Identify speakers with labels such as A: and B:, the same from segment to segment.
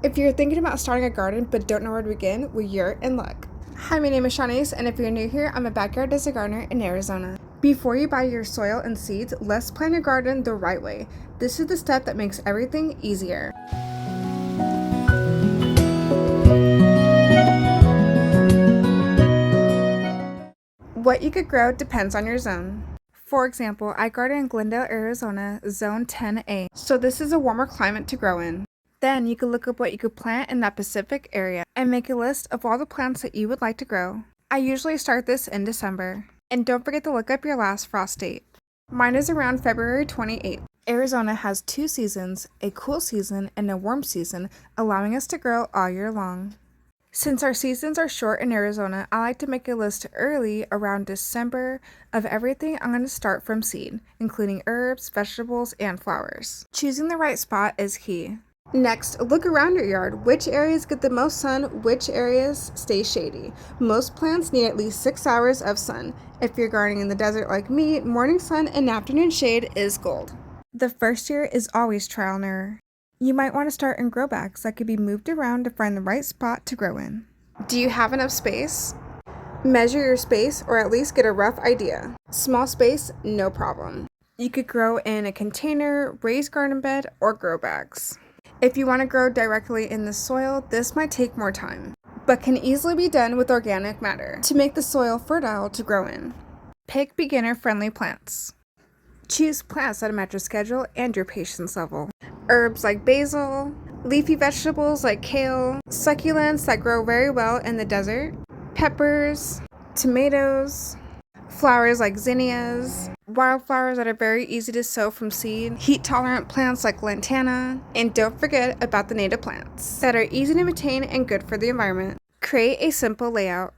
A: If you're thinking about starting a garden but don't know where to begin, well, you're in luck. Hi, my name is Shawnice, and if you're new here, I'm a backyard desert gardener in Arizona. Before you buy your soil and seeds, let's plan your garden the right way. This is the step that makes everything easier. What you could grow depends on your zone. For example, I garden in Glendale, Arizona, zone 10A, so this is a warmer climate to grow in. Then you can look up what you could plant in that Pacific area and make a list of all the plants that you would like to grow. I usually start this in December. And don't forget to look up your last frost date. Mine is around February 28th. Arizona has 2 seasons, a cool season and a warm season, allowing us to grow all year long. Since our seasons are short in Arizona, I like to make a list early around December of everything I'm going to start from seed, including herbs, vegetables, and flowers. Choosing the right spot is key. Next, look around your yard. Which areas get the most sun, which areas stay shady. Most plants need at least 6 hours of sun. If you're gardening in the desert like me, morning sun and afternoon shade is gold. The first year is always trial and error. You might want to start in grow bags that could be moved around to find the right spot to grow in. Do you have enough space? Measure your space or at least get a rough idea. Small space, no problem. You could grow in a container, raised garden bed, or grow bags. If you want to grow directly in the soil, this might take more time, but can easily be done with organic matter to make the soil fertile to grow in. Pick beginner-friendly plants. Choose plants that match your schedule and your patience level. Herbs like basil, leafy vegetables like kale, succulents that grow very well in the desert, peppers, tomatoes, flowers like zinnias, wildflowers that are very easy to sow from seed, heat-tolerant plants like lantana, and don't forget about the native plants that are easy to maintain and good for the environment. Create a simple layout.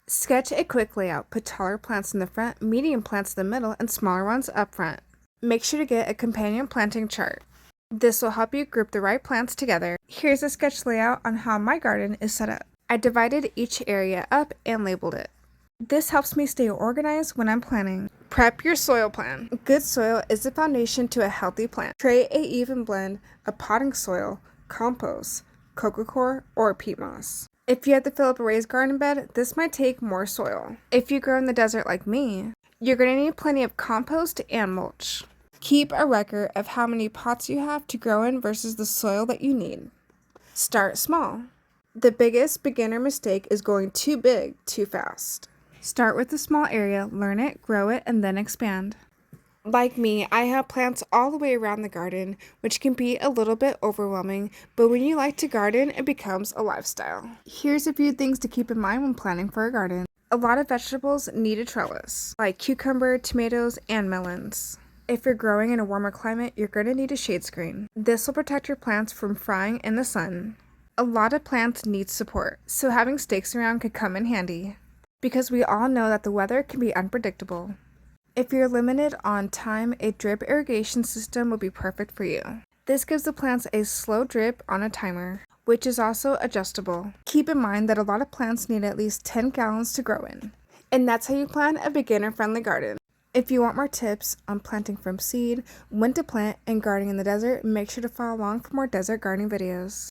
A: Sketch a quick layout. Put taller plants in the front, medium plants in the middle, and smaller ones up front. Make sure to get a companion planting chart. This will help you group the right plants together. Here's a sketch layout on how my garden is set up. I divided each area up and labeled it. This helps me stay organized when I'm planting. Prep your soil plan. Good soil is the foundation to a healthy plant. Create an even blend of potting soil, compost, coco coir, or peat moss. If you have to fill up a raised garden bed, this might take more soil. If you grow in the desert like me, you're going to need plenty of compost and mulch. Keep a record of how many pots you have to grow in versus the soil that you need. Start small. The biggest beginner mistake is going too big too fast. Start with a small area, learn it, grow it, and then expand. Like me, I have plants all the way around the garden, which can be a little bit overwhelming, but when you like to garden, it becomes a lifestyle. Here's a few things to keep in mind when planning for a garden. A lot of vegetables need a trellis, like cucumber, tomatoes, and melons. If you're growing in a warmer climate, you're going to need a shade screen. This will protect your plants from frying in the sun. A lot of plants need support, so having stakes around could come in handy, because we all know that the weather can be unpredictable. If you're limited on time, a drip irrigation system will be perfect for you. This gives the plants a slow drip on a timer, which is also adjustable. Keep in mind that a lot of plants need at least 10 gallons to grow in, and that's how you plan a beginner-friendly garden. If you want more tips on planting from seed, when to plant, and gardening in the desert, make sure to follow along for more desert gardening videos.